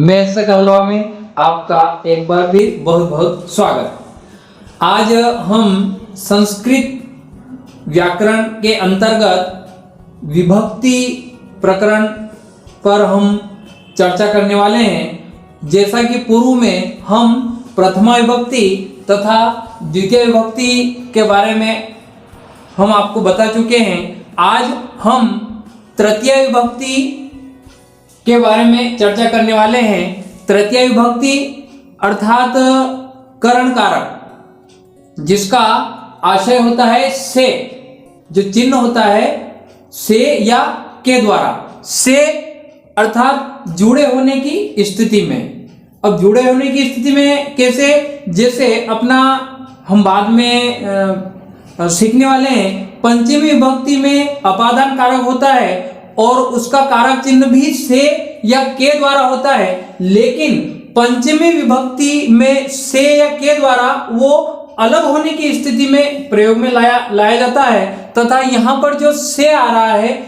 मैं सकलवा में आपका एक बार भी बहुत बहुत स्वागत। आज हम संस्कृत व्याकरण के अंतर्गत विभक्ति प्रकरण पर हम चर्चा करने वाले हैं। जैसा कि पूर्व में हम प्रथमा विभक्ति तथा द्वितीय विभक्ति के बारे में हम आपको बता चुके हैं। आज हम तृतीय विभक्ति के बारे में चर्चा करने वाले हैं। तृतीय विभक्ति अर्थात करण कारक, जिसका आशय होता है से, जो चिन्ह होता है से या के द्वारा। से अर्थात जुड़े होने की स्थिति में। अब जुड़े होने की स्थिति में कैसे? जैसे अपना हम बाद में सीखने वाले हैं। पंचमी विभक्ति में अपादान कारक होता है और उसका कारक चिन्ह भी से या के द्वारा होता है, लेकिन पंचमी विभक्ति में से या के द्वारा वो अलग होने की स्थिति में प्रयोग में लाया जाता है। तथा यहाँ पर जो से आ रहा है,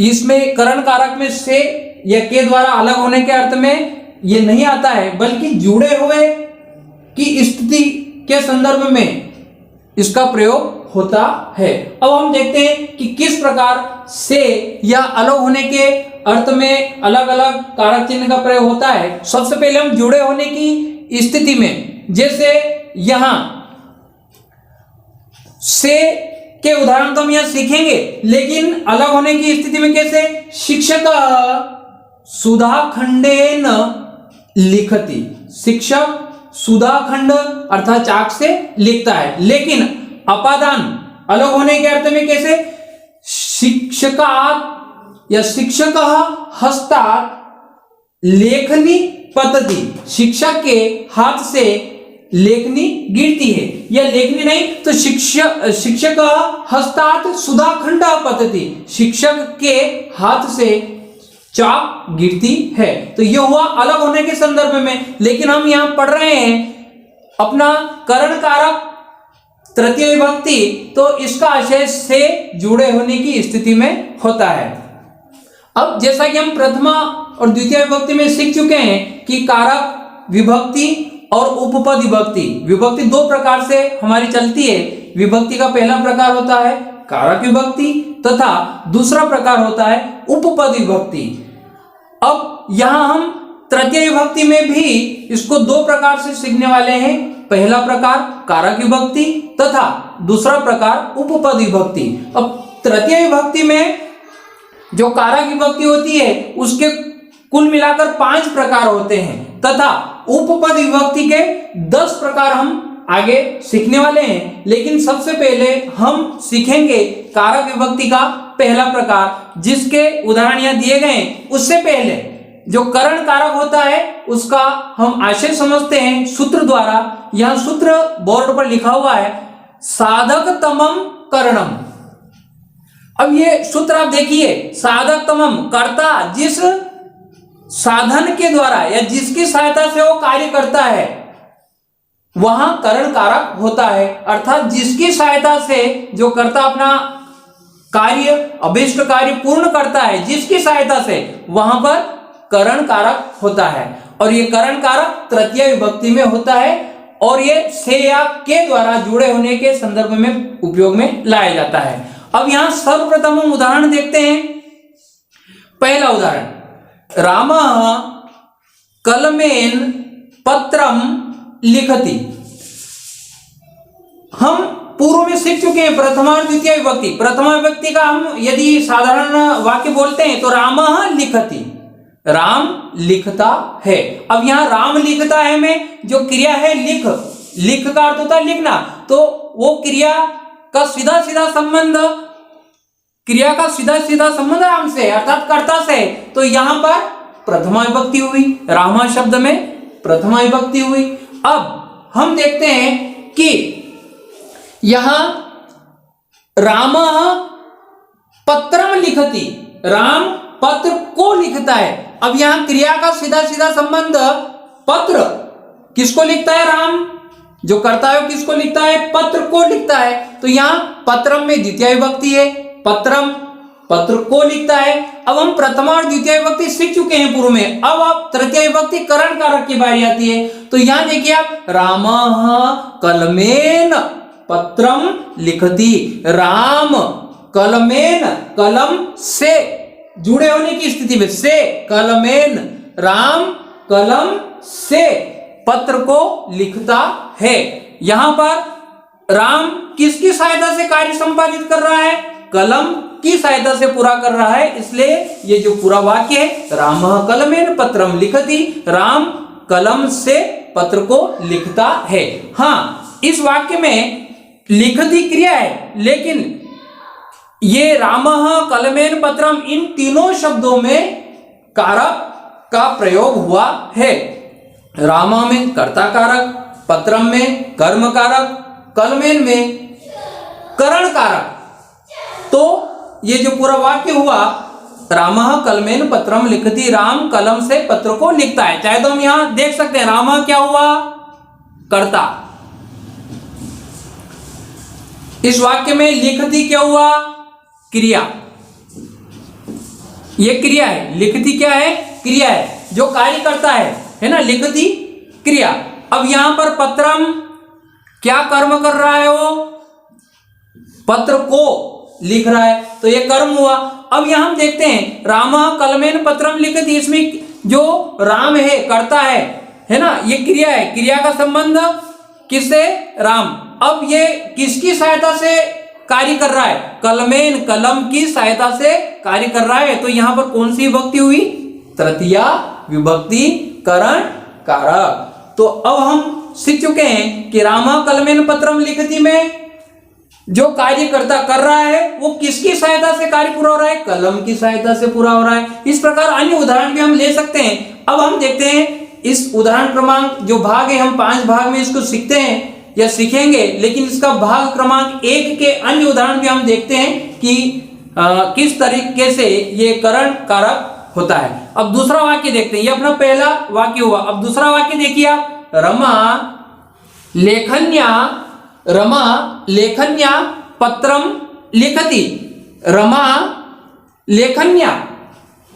इसमें करण कारक में से या के द्वारा अलग होने के अर्थ में ये नहीं आता है, बल्कि जुड़े हुए की स्थिति के संदर्भ में इसका प्रयोग होता है। अब हम देखते हैं कि किस प्रकार से या अलग होने के अर्थ में अलग अलग कारक चिन्ह का प्रयोग होता है। सबसे पहले हम जुड़े होने की स्थिति में, जैसे यहां से के उदाहरण तो हम यहां सीखेंगे, लेकिन अलग होने की स्थिति में कैसे? शिक्षक सुधाखंडेन लिखति। शिक्षक सुधाखंड अर्थात चाक से लिखता है, लेकिन अपादान अलग होने के अर्थ में कैसे? शिक्षकात् या शिक्षक हस्तात् लेखनी पतति। शिक्षक के हाथ से लेखनी गिरती है, या लेखनी नहीं तो शिक्षक हस्तात् सुधाखंड पतति। शिक्षक के हाथ से चाक गिरती है। तो यह हुआ अलग होने के संदर्भ में। लेकिन हम यहां पढ़ रहे हैं अपना करण कारक तृतीय विभक्ति, तो इसका आशय से जुड़े होने की स्थिति में होता है। अब जैसा कि हम प्रथमा और द्वितीय विभक्ति में सीख चुके हैं कि कारक विभक्ति और उपपद विभक्ति। विभक्ति दो प्रकार से हमारी चलती है। विभक्ति का पहला प्रकार होता है कारक विभक्ति तथा दूसरा प्रकार होता है उपपद विभक्ति। अब यहां हम तृतीय विभक्ति में भी इसको दो प्रकार से सीखने वाले हैं। पहला प्रकार कारक विभक्ति तथा दूसरा प्रकार उपपद विभक्ति। अब तृतीय विभक्ति में जो कारक विभक्ति होती है उसके कुल मिलाकर 5 प्रकार होते हैं, तथा उपपद विभक्ति के 10 प्रकार हम आगे सीखने वाले हैं। लेकिन सबसे पहले हम सीखेंगे कारक विभक्ति का पहला प्रकार, जिसके उदाहरण यहां दिए गए। उससे पहले जो करण कारक होता है उसका हम आशय समझते हैं सूत्र द्वारा। यहां सूत्र बोर्ड पर लिखा हुआ है, साधक तमम करणम। अब ये सूत्र आप देखिए, साधक तमम, कर्ता जिस साधन के द्वारा या जिसकी सहायता से वो कार्य करता है वहां करण कारक होता है। अर्थात जिसकी सहायता से जो कर्ता अपना कार्य, अभीष्ट कार्य पूर्ण करता है, जिसकी सहायता से, वहां पर करण कारक होता है। और ये करण कारक तृतीय विभक्ति में होता है और ये से या के द्वारा जुड़े होने के संदर्भ में उपयोग में लाया जाता है। अब यहां सर्वप्रथम हम उदाहरण देखते हैं। पहला उदाहरण, रामः कलमेन पत्रम लिखति। हम पूर्व में सीख चुके हैं प्रथमा और द्वितीय विभक्ति। प्रथमा विभक्ति का हम यदि साधारण वाक्य बोलते हैं तो रामः लिखति, राम लिखता है। अब यहां राम लिखता है में जो क्रिया है लिख, लिख का अर्थ होता है लिखना, तो वो क्रिया का सीधा सीधा संबंध, क्रिया का सीधा सीधा संबंध राम से अर्थात कर्ता से। तो यहां पर प्रथमा विभक्ति हुई, रामा शब्द में प्रथमा विभक्ति हुई। अब हम देखते हैं कि यहां रामः पत्रम लिखति, राम पत्र को लिखता है। अब यहां क्रिया का सीधा सीधा संबंध पत्र, किसको लिखता है? राम, जो करता है किसको लिखता है? पत्र को लिखता है। तो यहां पत्रम में द्वितीय विभक्ति है, पत्रम पत्र को लिखता है। अब हम प्रथमा और द्वितीय विभक्ति सीख चुके हैं पूर्व में। अब आप तृतीय विभक्ति करण कारक की बारी आती है। तो यहां देखिए आप, रामः कलमेन पत्रम लिखति। राम कलमेन, कलम से जुड़े होने की स्थिति में, से कलमेन, राम कलम से पत्र को लिखता है। यहां पर राम किसकी सहायता से कार्य संपादित कर रहा है? कलम की सहायता से पूरा कर रहा है। इसलिए ये जो पूरा वाक्य है, रामः कलमेन पत्रम लिखति, राम कलम से पत्र को लिखता है। हाँ, इस वाक्य में लिखति क्रिया है, लेकिन ये रामः कलमेन पत्रम इन तीनों शब्दों में कारक का प्रयोग हुआ है। रामा में कर्ता कारक, पत्रम में कर्म कारक, कलमेन में करण कारक। तो ये जो पूरा वाक्य हुआ, रामः कलमेन पत्रम लिखति, राम कलम से पत्र को लिखता है। चाहे तो हम यहां देख सकते हैं, रामः क्या हुआ? कर्ता। इस वाक्य में लिखति क्या हुआ? क्रिया। ये क्रिया है, लिखति क्या है? क्रिया है, जो कार्य करता है ना, लिखति क्रिया। अब यहां पर पत्रम क्या कर्म कर रहा है? वो पत्र को लिख रहा है, तो ये कर्म हुआ। अब यहां हम देखते हैं, रामः कलमेन पत्रम लिखति, इसमें जो राम है कर्ता है ना, ये क्रिया है। क्रिया का संबंध किससे? राम। अब ये किसकी सहायता से कार्य कर रहा है? कलमेन, कलम की सहायता से कार्य कर रहा है। तो यहां पर कौन सी विभक्ति हुई? तृतीया विभक्ति करण कारक। तो अब हम सीख चुके हैं कि रामः कलमेन पत्रम लिखति में जो कार्यकर्ता कर रहा है वो किसकी सहायता से कार्य पूरा हो रहा है? कलम की सहायता से पूरा हो रहा है। इस प्रकार अन्य उदाहरण भी हम ले सकते हैं। अब हम देखते हैं इस उदाहरण क्रमांक जो भाग है, हम 5 भाग में इसको सीखते हैं या सीखेंगे, लेकिन इसका भाग क्रमांक 1 के अन्य उदाहरण भी हम देखते हैं कि किस तरीके से ये करण कारक होता है। अब दूसरा वाक्य देखते हैं। ये अपना पहला वाक्य हुआ। अब दूसरा वाक्य देखिए आप, रमा लेखन्या पत्रम लिखति। रमा लेखन्या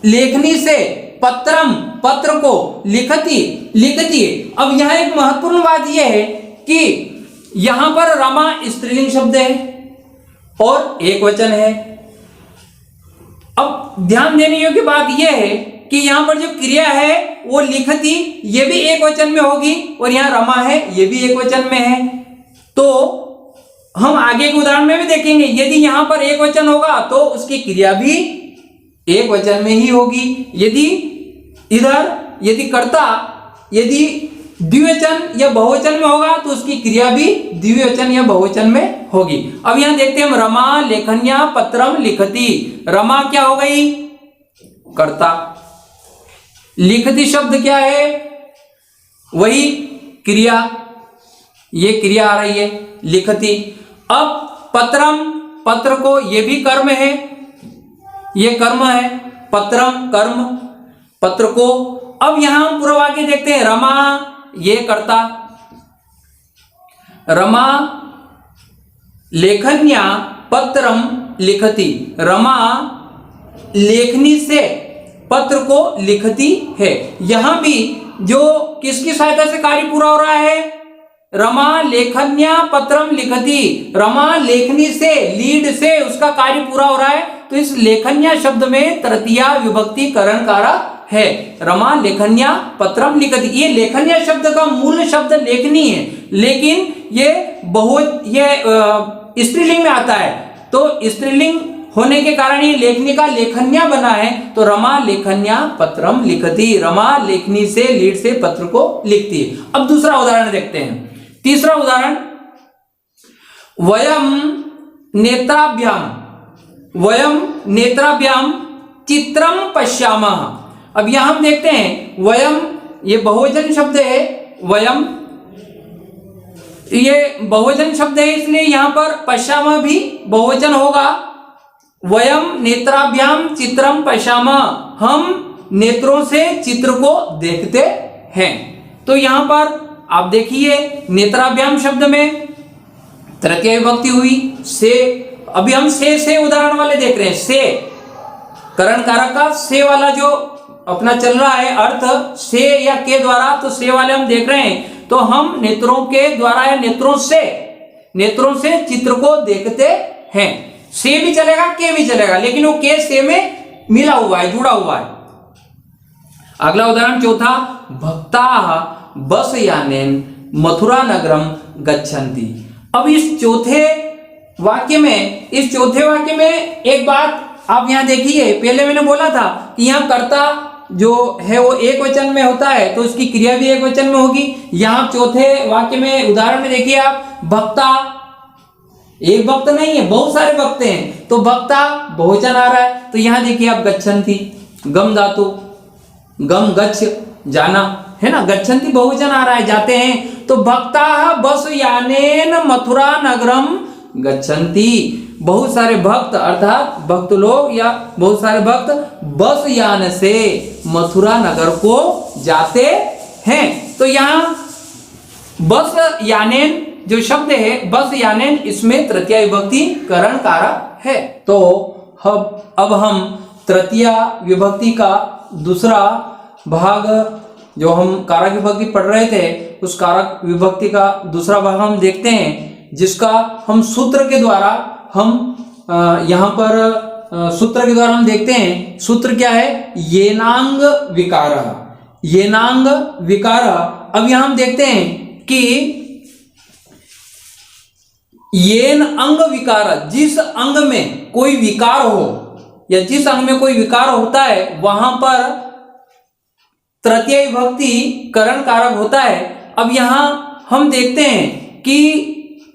लेखनी से, पत्रम पत्र को, लिखती। अब यहां एक महत्वपूर्ण बात यह है कि यहां पर रमा स्त्रीलिंग शब्द है और एक वचन है। अब ध्यान देने योग्य बात यह है कि यहां पर जो क्रिया है वो लिखती, ये भी एक वचन में होगी, और यहां रमा है, ये भी एक वचन में है। तो हम आगे के उदाहरण में भी देखेंगे, यदि यहां पर एक वचन होगा तो उसकी क्रिया भी एक वचन में ही होगी। यदि कर्ता यदि द्विवचन या बहुवचन में होगा तो उसकी क्रिया भी द्विवचन या बहुवचन में होगी। अब यहां देखते हैं, रमा लेखन्या पत्रम लिखति। रमा क्या हो गई? कर्ता। लिखति शब्द क्या है? वही क्रिया, ये क्रिया आ रही है, लिखति। अब पत्रम, पत्र को, ये भी कर्म है, ये कर्म है, पत्रम कर्म, पत्र को। अब यहां हम पूरा वाक्य देखते हैं, रमा ये कर्ता, रमा लेखन्या पत्रम लिखति। रमा लेखनी से पत्र को लिखती है। यहां भी जो किसकी सहायता से कार्य पूरा हो रहा है? रमा लेखन्या पत्रम लिखति। रमा लेखनी से, लीड से उसका कार्य पूरा हो रहा है। तो इस लेखन्या शब्द में तृतीया विभक्ति करण कारक है। रमा लेखन्या पत्रम लिखति। ये लेखन्या शब्द का मूल शब्द लेखनी है, लेकिन ये स्त्रीलिंग में आता है। तो स्त्रीलिंग होने के कारण ये लेखनी का लेखन्या बना है। तो रमा लेखन्या पत्रम लिखति। रमा लेखनी से, लीड से पत्र को लिखती है। अब दूसरा उदाहरण देखते हैं। तीसरा उदाहरण, वयम नेत्राभ्याम चित्रम पश्यामः। अब यहां हम देखते हैं, वयम ये बहुवचन शब्द है, वयम ये बहुवचन शब्द है, इसलिए यहां पर पश्यामः भी बहुवचन होगा। वयम नेत्राभ्याम चित्रम पश्यामः, हम नेत्रों से चित्र को देखते हैं। तो यहां पर आप देखिए, नेत्राभ्याम शब्द में तृतीय विभक्ति हुई से। अभी हम से उदाहरण वाले देख रहे हैं। से करण कारक का से वाला जो अपना चल रहा है अर्थ से या के द्वारा, तो से वाले हम देख रहे हैं, तो हम नेत्रों के द्वारा या नेत्रों से चित्र को देखते हैं। से भी चलेगा, के भी चलेगा, लेकिन वो के से में मिला हुआ है, जुड़ा हुआ है। अगला उदाहरण चौथा, भक्ताः बस यानेन मथुरा नगरम गच्छन्ति। अब इस चौथे वाक्य में एक बात आप यहां देखिए, पहले मैंने बोला था कि यहाँ कर्ता जो है वो एक वचन में होता है, तो उसकी क्रिया भी एक वचन में होगी। यहाँ चौथे वाक्य में उदाहरण में देखिए आप, भक्ता, एक भक्त नहीं है, बहुत सारे भक्त हैं, तो भक्ता बहुवचन आ रहा है। तो यहाँ देखिए आप गच्छन्ति, गम धातु, गम गच्छ जाना है ना, गच्छन्ति बहुवचन आ रहा है, जाते हैं। तो भक्ता बस यानेन मथुरा नगरम गच्छन्ति, बहुत सारे भक्त अर्थात भक्त लोग या बहुत सारे भक्त बस यान से मथुरा नगर को जाते हैं। तो यहाँ बस यानेन जो शब्द है, बस यानेन, इसमें तृतीया विभक्ति करण कारक है। तो अब हम तृतीया विभक्ति का दूसरा भाग, जो हम कारक विभक्ति पढ़ रहे थे, उस कारक विभक्ति का दूसरा भाग हम देखते हैं, जिसका हम सूत्र के द्वारा यहाँ पर सूत्र के द्वारा हम देखते हैं। सूत्र क्या है? येनांग विकारः, येनांग विकारः। अब यहां हम देखते हैं कि येन अंग विकार, जिस अंग में कोई विकार हो या जिस अंग में कोई विकार होता है वहां पर तृतीय विभक्ति करण कारक होता है। अब यहां हम देखते हैं कि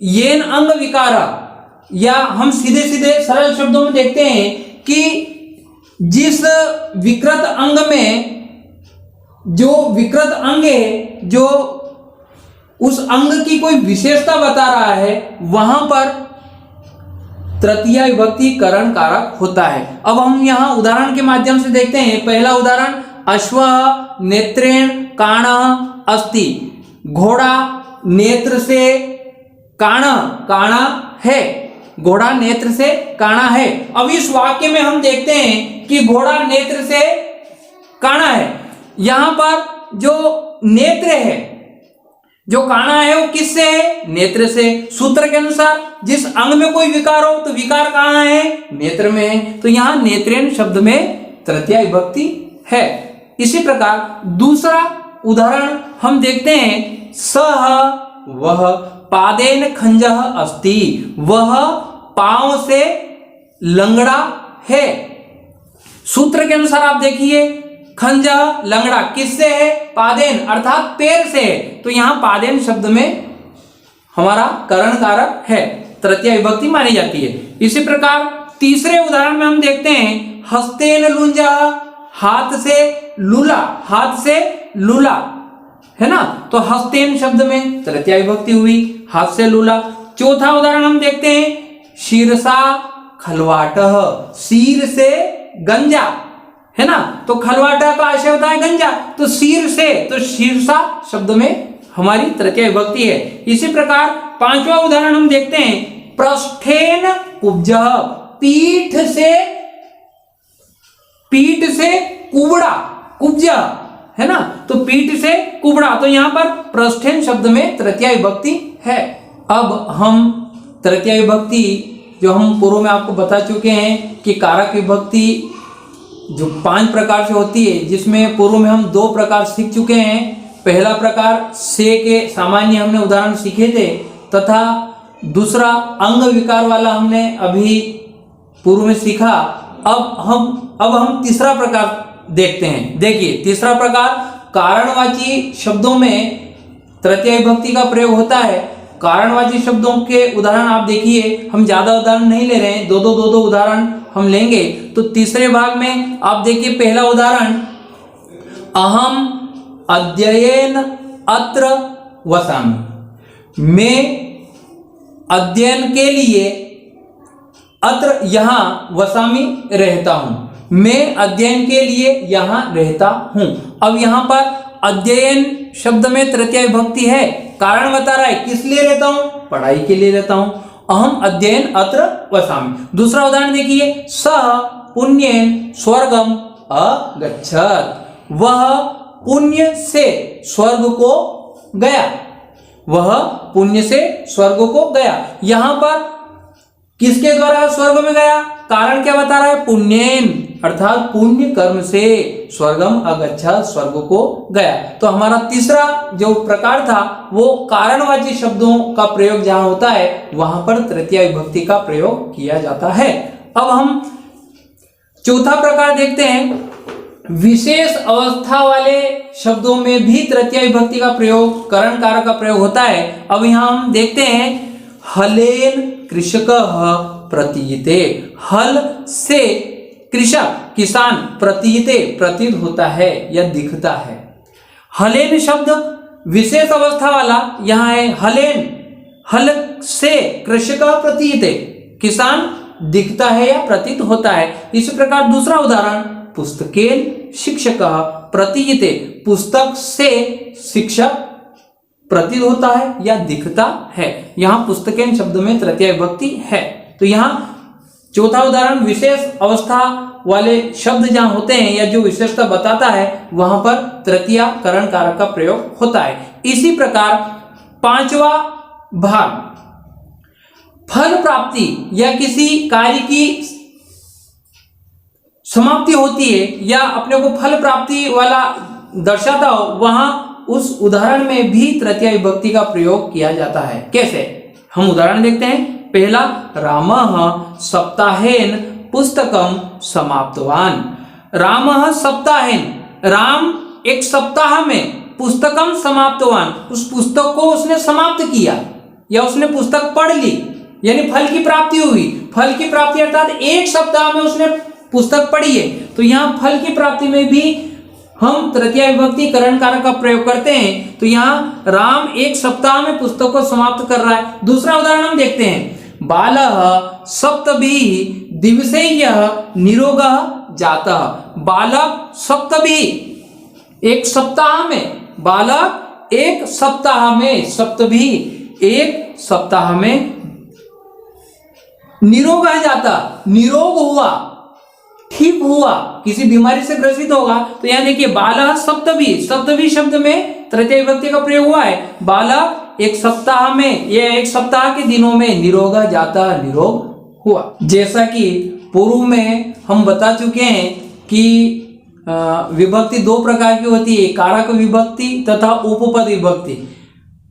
येन अंग विकार, या हम सीधे सीधे सरल शब्दों में देखते हैं कि जिस विकृत अंग में, जो विकृत अंग है, जो उस अंग की कोई विशेषता बता रहा है, वहां पर तृतीया विभक्ति करण कारक होता है। अब हम यहां उदाहरण के माध्यम से देखते हैं। पहला उदाहरण, अश्वः नेत्रेण काणः अस्ति, घोड़ा नेत्र से काणा है, घोड़ा नेत्र से काणा है। अब इस वाक्य में हम देखते हैं कि घोड़ा नेत्र से काणा है। यहां पर जो नेत्र है, जो काणा है, वो किससे है? नेत्र से। सूत्र के अनुसार जिस अंग में कोई विकार हो तो विकार कहां है? नेत्र में है। तो यहां नेत्रेण शब्द में तृतीया विभक्ति है। इसी प्रकार दूसरा उदाहरण हम देखते हैं, सह वह पादेन खंजः अस्ति, वह पांव से लंगड़ा है। सूत्र के अनुसार आप देखिए, खंजः लंगड़ा किससे है? पादेन अर्थात पैर से है। तो यहां पादेन शब्द में हमारा करण कारक है, तृतीया विभक्ति मानी जाती है। इसी प्रकार तीसरे उदाहरण में हम देखते हैं, हस्तेन लुंजः, हाथ से लूला, हाथ से लूला है ना, तो हस्तेन शब्द में तृतीया विभक्ति हुई, हाथ से लूला। चौथा उदाहरण हम देखते हैं, शीरसा खलवाटः, सिर से गंजा है ना, तो खलवाटा का आशय होता है गंजा, तो सिर से, तो शीर्षा शब्द में हमारी तृतीया विभक्ति है। इसी प्रकार पांचवा उदाहरण हम देखते हैं, पृष्ठेन कुब्जः, पीठ से कुबड़ा, कुब्जा है ना, तो पीठ से कुबड़ा, तो यहां पर पृष्ठेन शब्द में तृतीया विभक्ति है। अब हम तृतीया विभक्ति जो हम पूर्व में आपको बता चुके हैं कि कारक विभक्ति जो 5 प्रकार से होती है, जिसमें पूर्व में हम 2 प्रकार सीख चुके हैं। पहला प्रकार से के सामान्य हमने उदाहरण सीखे थे, तथा दूसरा अंग विकार वाला हमने अभी पूर्व में सीखा। अब हम तीसरा प्रकार देखते हैं। देखिए तीसरा प्रकार, कारणवाची शब्दों में तृतीया विभक्ति का प्रयोग होता है। कारणवाची शब्दों के उदाहरण आप देखिए, हम ज्यादा उदाहरण नहीं ले रहे हैं, दो दो उदाहरण हम लेंगे। तो तीसरे भाग में आप देखिए, पहला उदाहरण, अहम अध्ययन अत्र वसामि, मैं अध्ययन के लिए अत्र यहां वसामि रहता हूं, मैं अध्ययन के लिए यहां रहता हूं। अब यहां पर अध्ययन शब्द में तृतीया विभक्ति है, कारण बता रहा है किस लिए रहता हूं? पढ़ाई के लिए रहता हूं। अहम अध्ययन अत्र वसामि। दूसरा उदाहरण देखिए, सः पुण्येन स्वर्गम अगच्छत। वह पुण्य से स्वर्ग को गया, वह पुण्य से स्वर्ग को गया। यहां पर किसके द्वारा स्वर्ग में गया, कारण क्या बता रहा है, पुण्येन, अर्थात पुण्य कर्म से स्वर्गम अगच्छत, स्वर्ग को गया। तो हमारा तीसरा जो प्रकार था वो कारणवाची शब्दों का प्रयोग जहां होता है वहां पर तृतीया विभक्ति का प्रयोग किया जाता है। अब हम चौथा प्रकार देखते हैं, विशेष अवस्था वाले शब्दों में भी तृतीया विभक्ति का प्रयोग, करण कारक का प्रयोग होता है। अब यहां हम देखते हैं, हलेन कृषकः प्रतीयते, हल से कृषक किसान, प्रतीयते प्रतीत होता है या दिखता है। हलेन शब्द विशेष अवस्था वाला यहाँ है, हलेन, हल से कृषकः प्रतीयते, किसान दिखता है या प्रतीत होता है। इसी प्रकार दूसरा उदाहरण, पुस्तकेन शिक्षकः प्रतीयते, पुस्तक से शिक्षक प्रतीत होता है या दिखता है। यहां पुस्तकेन शब्द में तृतीया विभक्ति है। तो यहां चौथा उदाहरण, विशेष अवस्था वाले शब्द जहां होते हैं या जो विशेषता बताता है वहां पर तृतीया करण कारक का प्रयोग होता है। इसी प्रकार पांचवा भाग, फल प्राप्ति या किसी कार्य की समाप्ति होती है या अपने को फल प्राप्ति वाला दर्शाता हो, वहां उस उदाहरण में भी तृतीया विभक्ति का प्रयोग किया जाता है। कैसे, हम उदाहरण देखते हैं। पहला, रामः सप्ताहेन पुस्तकम समाप्तवान। रामः सप्ताहेन, राम एक सप्ताह में पुस्तकम समाप्तवान, उस पुस्तक को उसने समाप्त किया या उसने पुस्तक पढ़ ली, यानी फल की प्राप्ति हुई। फल की प्राप्ति अर्थात एक सप्ताह में उसने पुस्तक पढ़ी है। तो यहाँ फल की प्राप्ति में भी हम तृतीया विभक्ति करण कारक का प्रयोग करते हैं। तो यहाँ राम एक सप्ताह में पुस्तक को समाप्त कर रहा है। दूसरा उदाहरण हम देखते हैं, बालः सप्तभिः दिवसैः निरोगः जातः। बालक सप्तभिः, एक सप्ताह में, बालक एक सप्ताह में, सप्तभिः एक सप्ताह में, निरोगः जातः निरोग हुआ, ठीक हुआ, किसी बीमारी से ग्रसित होगा। तो यहां देखिए, बालः सप्तभिः, सप्तभिः शब्द में तृतीय विभक्ति का प्रयोग हुआ है। बालक एक सप्ताह में, ये एक सप्ताह के दिनों में, निरोगः जातः निरोग हुआ। जैसा कि पूर्व में हम बता चुके हैं कि विभक्ति दो प्रकार की होती है, कारक विभक्ति तथा उपपद विभक्ति।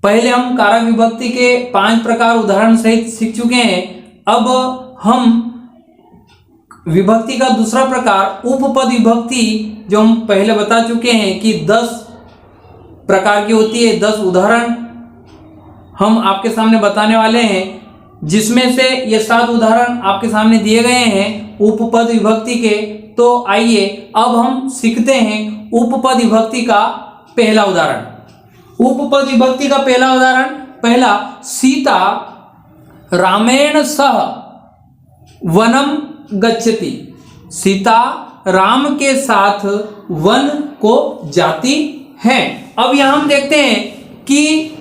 पहले हम कारक विभक्ति के 5 प्रकार उदाहरण सहित सीख चुके हैं। अब हम विभक्ति का दूसरा प्रकार उपपद विभक्ति, जो हम पहले बता चुके हैं कि 10 प्रकार की होती है, 10 उदाहरण हम आपके सामने बताने वाले हैं, जिसमें से ये 7 उदाहरण आपके सामने दिए गए हैं उपपद विभक्ति के। तो आइए अब हम सीखते हैं उपपद विभक्ति का पहला उदाहरण। उपपद विभक्ति का पहला उदाहरण, पहला, सीता रामेण सह वनम गच्छति। सीता राम के साथ वन को जाती है। अब यहां हम देखते हैं कि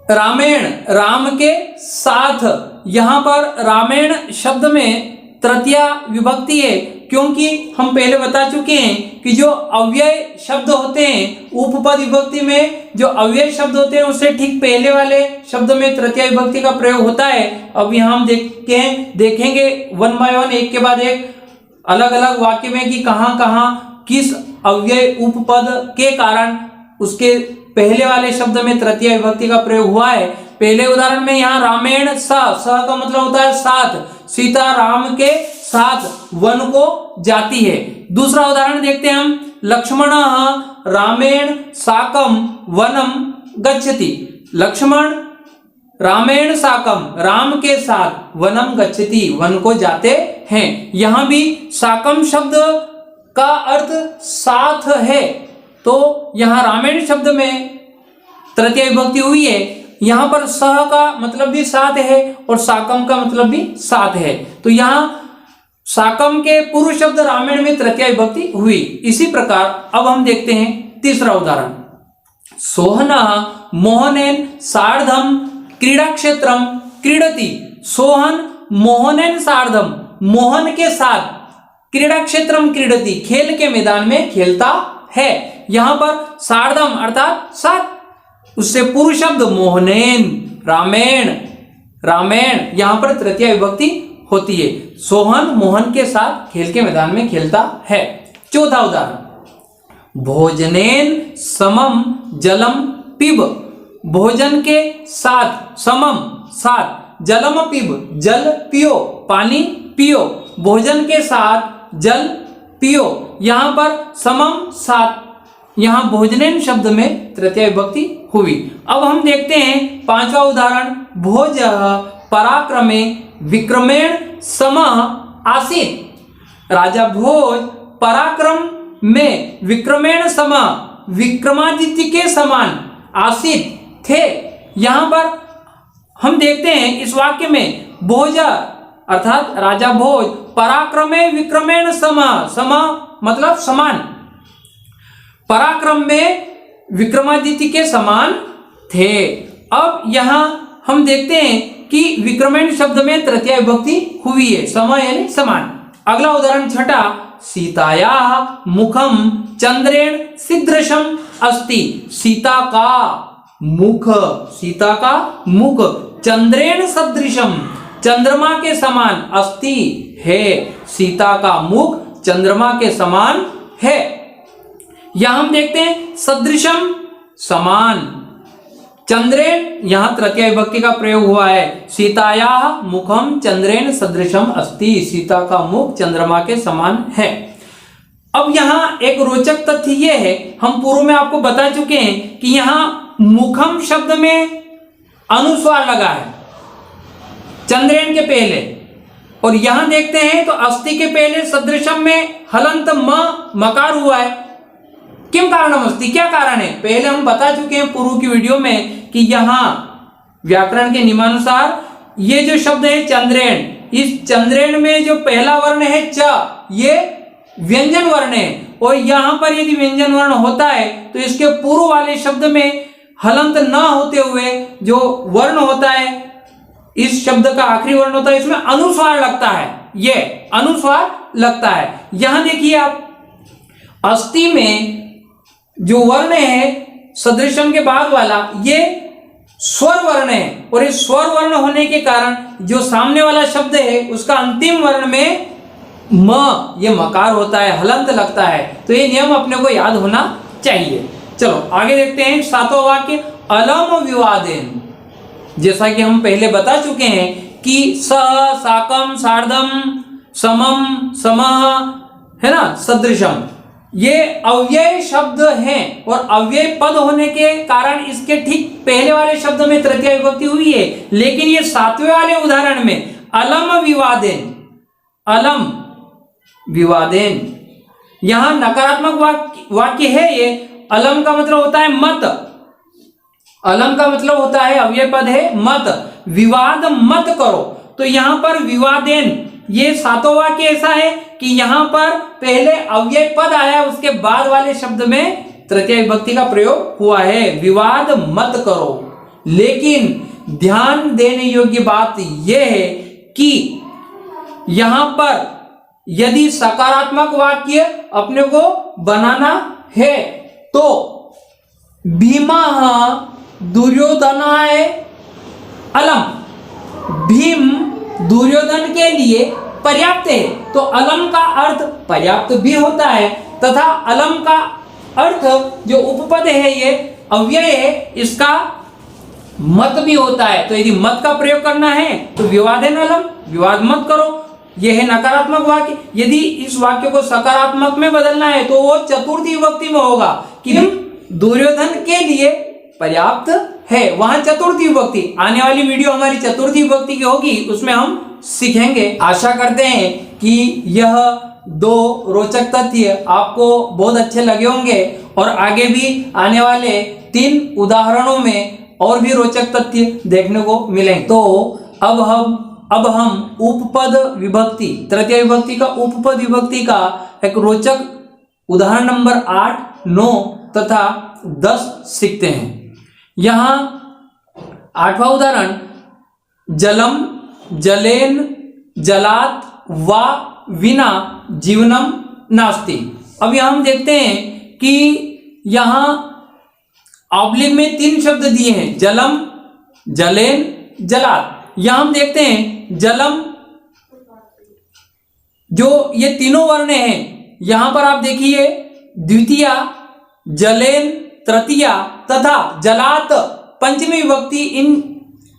रामेण, राम के साथ, यहां पर रामेण शब्द में तृतीया विभक्ति है, क्योंकि हम पहले बता चुके हैं कि जो अव्यय शब्द होते हैं उपपद विभक्ति में, जो अव्यय शब्द होते हैं उससे ठीक पहले वाले शब्द में तृतीया विभक्ति का प्रयोग होता है। अब यहाँ हम देखेंगे वन बाय वन, एक के बाद एक, अलग अलग वाक्य में कि कहाँ कहाँ किस अव्यय उपपद के कारण उसके पहले वाले शब्द में तृतीया विभक्ति का प्रयोग हुआ है। पहले उदाहरण में यहाँ रामेण सह का मतलब होता है साथ, सीता राम के साथ वन को जाती है। दूसरा उदाहरण देखते हैं हम, लक्ष्मण रामेण साकम वनम गच्छति। लक्ष्मण रामेण साकम, राम के साथ वनम गच्छति, वन को जाते हैं। यहां भी साकम शब्द का अर्थ साथ है, तो यहां रामेण शब्द में तृतीया विभक्ति हुई है। यहां पर सह का मतलब भी साथ है और साकम का मतलब भी साथ है, तो यहां साकम के पूर्व शब्द रामेण में तृतीया विभक्ति हुई। इसी प्रकार अब हम देखते हैं तीसरा उदाहरण, सोहनः मोहनेन सार्धम क्रीड़ा क्षेत्रम क्रीडति। सोहन मोहनेन सार्धम, मोहन के साथ क्रीड़ा क्षेत्रम क्रीडति, खेल के मैदान में खेलता है। यहां पर सार्धम अर्थात साथ, उससे पूर्व शब्द मोहनेन, रामेण, रामेण, यहां पर तृतीय विभक्ति होती है। सोहन मोहन के साथ खेल के मैदान में खेलता है। चौथा उदाहरण, भोजनेन समम जलम पिब, भोजन के साथ, समम साथ, जलम पिब, जल पियो, पानी पियो, भोजन के साथ जल पियो। यहां पर समम साथ, यहां भोजनेन शब्द में तृतीय विभक्ति हुई। अब हम देखते हैं पांचवा उदाहरण, भोज पराक्रमे विक्रमेण समः आसीत्, राजा भोज पराक्रम में विक्रमेण समः, विक्रमादित्य के समान, आसीत् थे। यहां पर हम देखते हैं इस वाक्य में भोज अर्थात राजा भोज पराक्रमे विक्रमेण समः, समः मतलब समान, पराक्रम में विक्रमादित्य के समान थे। अब यहां हम देखते हैं कि विक्रमेण शब्द में तृतीय विभक्ति हुई है, समय यानी समान। अगला उदाहरण छठा, सीतायाः मुखम चंद्रेण सदृशम अस्ति, सीता का मुख, सीता का मुख चंद्रेण सदृशम, चंद्रमा के समान, अस्ति है, सीता का मुख चंद्रमा के समान है। यहां हम देखते हैं सदृशम समान, चंद्रेण, यहां तृतीय विभक्ति का प्रयोग हुआ है। सीतायाः मुखम चंद्रेण सदृशम अस्ति, सीता का मुख चंद्रमा के समान है। अब यहां एक रोचक तथ्य यह है, हम पूर्व में आपको बता चुके हैं कि यहां मुखम शब्द में अनुस्वार लगा है चंद्रेण के पहले, और यहां देखते हैं तो अस्ति के पहले सदृशम में हलंत मकार हुआ है। किम कारणम अस्ति, क्या कारण है? पहले हम बता चुके हैं पूर्व की वीडियो में कि यहां व्याकरण के नियमानुसार ये जो शब्द है चंद्रेण, इस चंद्रेण में जो पहला वर्ण है च, ये व्यंजन वर्ण है, और यहां पर यदि व्यंजन वर्ण होता है तो इसके पूर्व वाले शब्द में हलंत न होते हुए जो वर्ण होता है, इस शब्द का आखिरी वर्ण होता है, इसमें अनुस्वार लगता है, ये अनुस्वार लगता है। यहां देखिए आप, अस्ति में जो वर्ण है सदृशम के बाद वाला, ये स्वर वर्ण है, और इस स्वर वर्ण होने के कारण जो सामने वाला शब्द है उसका अंतिम वर्ण में म, ये मकार होता है, हलंत लगता है। तो ये नियम अपने को याद होना चाहिए। चलो आगे देखते हैं सातवां वाक्य, अलम विवादेन, जैसा कि हम पहले बता चुके हैं कि सह, साकम, सार्धम, समम, समः, है ना, सदृशम, ये अव्यय शब्द हैं, और अव्यय पद होने के कारण इसके ठीक पहले वाले शब्द में तृतीय विभक्ति हुई है। लेकिन ये सातवें वाले उदाहरण में अलम विवादेन, अलम विवादेन, यहां नकारात्मक वाक्य है। ये अलम का मतलब होता है मत, अलम का मतलब होता है अव्यय पद है मत, विवाद मत करो। तो यहां पर विवादेन, ये सातों वाक्य ऐसा है कि यहां पर पहले अव्यय पद आया, उसके बाद वाले शब्द में तृतीय विभक्ति का प्रयोग हुआ है, विवाद मत करो। लेकिन ध्यान देने योग्य बात यह है कि यहां पर यदि सकारात्मक वाक्य अपने को बनाना है तो भीमा दुर्योधनाय अलम, भीम दुर्योधन के लिए पर्याप्त है। तो अलम का अर्थ पर्याप्त भी होता है, तथा अलम का अर्थ जो उपपद है ये अव्यय है, इसका मत भी होता है। तो यदि मत का प्रयोग करना है तो विवादेन अलम, विवाद मत करो, यह है नकारात्मक वाक्य। यदि इस वाक्य को सकारात्मक में बदलना है तो वो चतुर्थी विभक्ति में होगा कि दुर्योधन के लिए पर्याप्त है, वहां चतुर्थी विभक्ति। आने वाली वीडियो हमारी चतुर्थी विभक्ति की होगी, उसमें हम सीखेंगे। आशा करते हैं कि यह दो रोचक तथ्य आपको बहुत अच्छे लगे होंगे, और आगे भी आने वाले 3 उदाहरणों में और भी रोचक तथ्य देखने को मिलेंगे। तो अब हम उपपद विभक्ति, तृतीय विभक्ति का उपपद विभक्ति का एक रोचक उदाहरण नंबर 8, 9 तथा 10 सीखते हैं। यहां 8वां उदाहरण, जलम, जलेन, जलात, वा विना जीवनम नास्ति। अब यहां हम देखते हैं कि यहां ऑब्लिक में 3 शब्द दिए हैं, जलम, जलेन, जलात। यहां हम देखते हैं जलम, जो ये तीनों वर्ण हैं, यहां पर आप देखिए द्वितीया, जलेन तृतीया तथा जलात पंचमी विभक्ति इन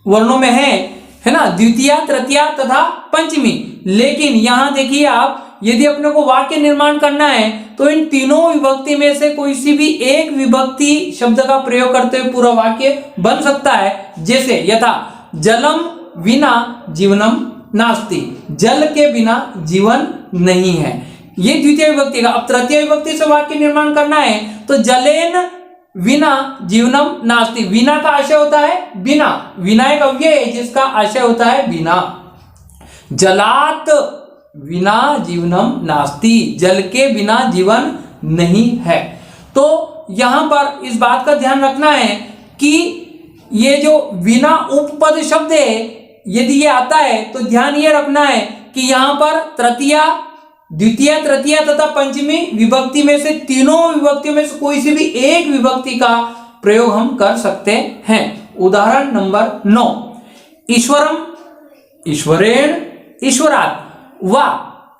वर्णों में है ना, द्वितीया, तृतीया तथा पंचमी। लेकिन यहां देखिए आप, यदि अपने को वाक्य निर्माण करना है तो इन तीनों विभक्ति में से कोई सी भी एक विभक्ति शब्द का प्रयोग करते हुए पूरा वाक्य बन सकता है। जैसे यथा जलम विना जीवनम नास्ति, जल के बिना जीवन नहीं है, ये द्वितीय विभक्ति का। अब तृतीय विभक्ति से वाक्य निर्माण करना है तो जलेन विना जीवनम नास्ति, विना का आशय होता है बिना, विना एक अव्यय है जिसका आशय होता है बिना। जलात विना जीवनम नास्ति, जल के बिना जीवन नहीं है। तो यहां पर इस बात का ध्यान रखना है कि ये जो विना उपपद शब्द है, यदि ये आता है तो ध्यान ये रखना है कि यहां पर तृतीया, द्वितीय, तृतीय तथा पंचमी विभक्ति में से तीनों विभक्तियों में से कोई सी भी एक विभक्ति का प्रयोग हम कर सकते हैं। उदाहरण नंबर 9, ईश्वरम, ईश्वरेण, ईश्वरात् वा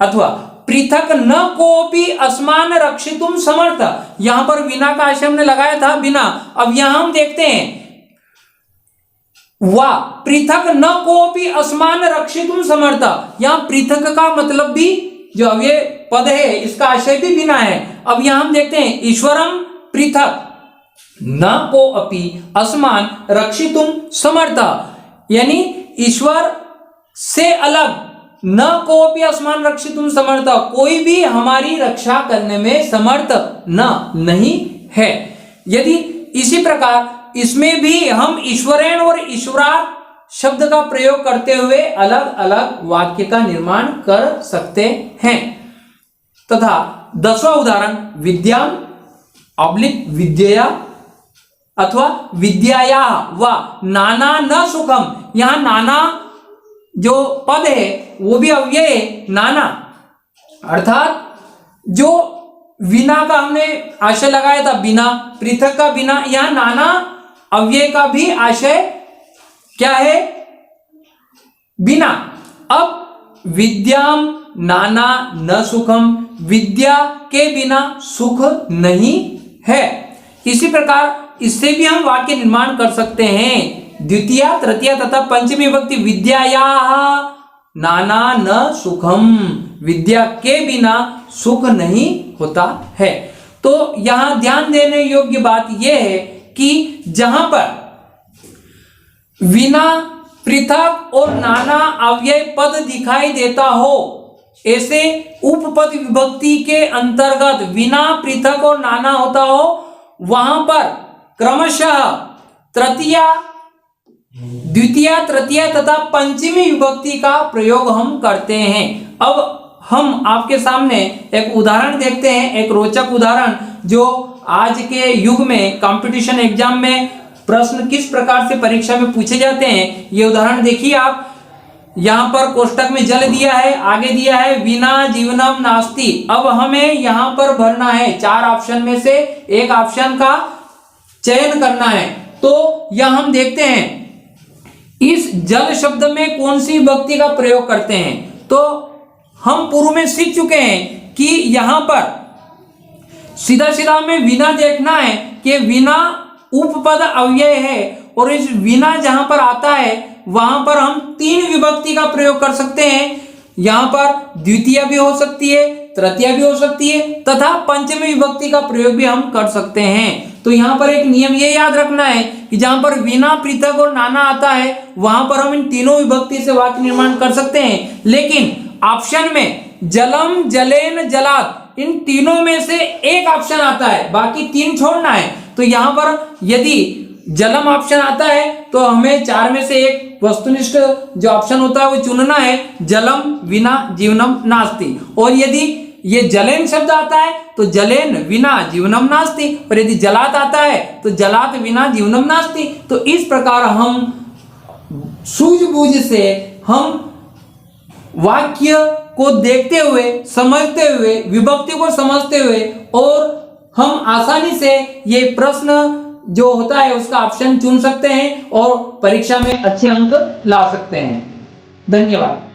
अथवा पृथक न कोपि अस्मान रक्षितुम समर्थ। यहां पर विना का आशय हमने लगाया था बिना। अब यहां हम देखते हैं वा पृथक न कोपि अस्मान रक्षितुम समर्थ, यहां पृथक का मतलब भी जो अब ये पद है इसका आशय भी बिना है। अब यहां हम देखते हैं ईश्वरम पृथक न को अपि अस्मान रक्षितुम समर्थ, यानी ईश्वर से अलग न को अपि अस्मान रक्षितुम समर्थ, कोई भी हमारी रक्षा करने में समर्थ नहीं है। यदि इसी प्रकार इसमें भी हम ईश्वरेण और ईश्वरात् शब्द का प्रयोग करते हुए अलग अलग वाक्य का निर्माण कर सकते हैं। तथा 10वां उदाहरण, विद्याम ऑब्लिक विद्या अथवा विद्याया व नाना न सुखम। यहां नाना जो पद है वो भी अव्यय है, नाना, अर्थात जो विना का हमने आशय लगाया था बिना, पृथक का बिना, यहां नाना अव्यय का भी आशय क्या है, बिना। अब विद्याम नाना न सुखम, विद्या के बिना सुख नहीं है। इसी प्रकार इससे भी हम वाक्य निर्माण कर सकते हैं। द्वितीय, तृतीय तथा पंचमी विभक्ति विद्यायाः नाना न सुखम, विद्या के बिना सुख नहीं होता है। तो यहां ध्यान देने योग्य बात यह है कि जहां पर विना, पृथक और नाना अव्यय पद दिखाई देता हो, ऐसे उपपद विभक्ति के अंतर्गत विना, पृथक और नाना होता हो, वहां पर क्रमशः तृतीय, द्वितीय, तृतीय तथा पंचमी विभक्ति का प्रयोग हम करते हैं। अब हम आपके सामने एक उदाहरण देखते हैं, एक रोचक उदाहरण जो आज के युग में कंपटीशन एग्जाम में प्रश्न किस प्रकार से परीक्षा में पूछे जाते हैं। ये उदाहरण देखिए आप, यहां पर कोष्टक में जल दिया है, आगे दिया है विना जीवनम नास्ति। अब हमें यहां पर भरना है 4 ऑप्शन में से एक ऑप्शन का चयन करना है। तो यहां हम देखते हैं इस जल शब्द में कौन सी विभक्ति का प्रयोग करते हैं। तो हम पूर्व में सीख चुके हैं कि यहां पर सीधा सीधा हमें विना देखना है कि विना उपपद अव्यय है, और इस विना जहां पर आता है वहां पर हम 3 विभक्ति का प्रयोग कर सकते हैं। यहां पर द्वितीय भी हो सकती है, तृतीय भी हो सकती है तथा पंचमी विभक्ति का प्रयोग भी हम कर सकते हैं। तो यहां पर एक नियम ये याद रखना है कि जहां पर विना, पृथक और नाना आता है वहां पर हम इन तीनों विभक्ति से वाक्य निर्माण कर सकते हैं। लेकिन ऑप्शन में जलम, जलेन, जलात इन तीनों में से एक ऑप्शन आता है, बाकी 3 छोड़ना है। तो यहां पर यदि जलम ऑप्शन आता है तो हमें 4 में से एक वस्तुनिष्ठ जो ऑप्शन होता है वो चुनना है, जलम विना जीवनम नास्ति। और यदि ये जलेन शब्द आता है तो जलेन विना जीवनम नास्ति, और यदि जलात आता है तो जलात विना जीवनम नास्ति। तो इस प्रकार हम सूझबूझ से हम वाक्य को देखते हुए, समझते हुए, विभक्ति को समझते हुए और हम आसानी से ये प्रश्न जो होता है उसका ऑप्शन चुन सकते हैं और परीक्षा में अच्छे अंक ला सकते हैं। धन्यवाद।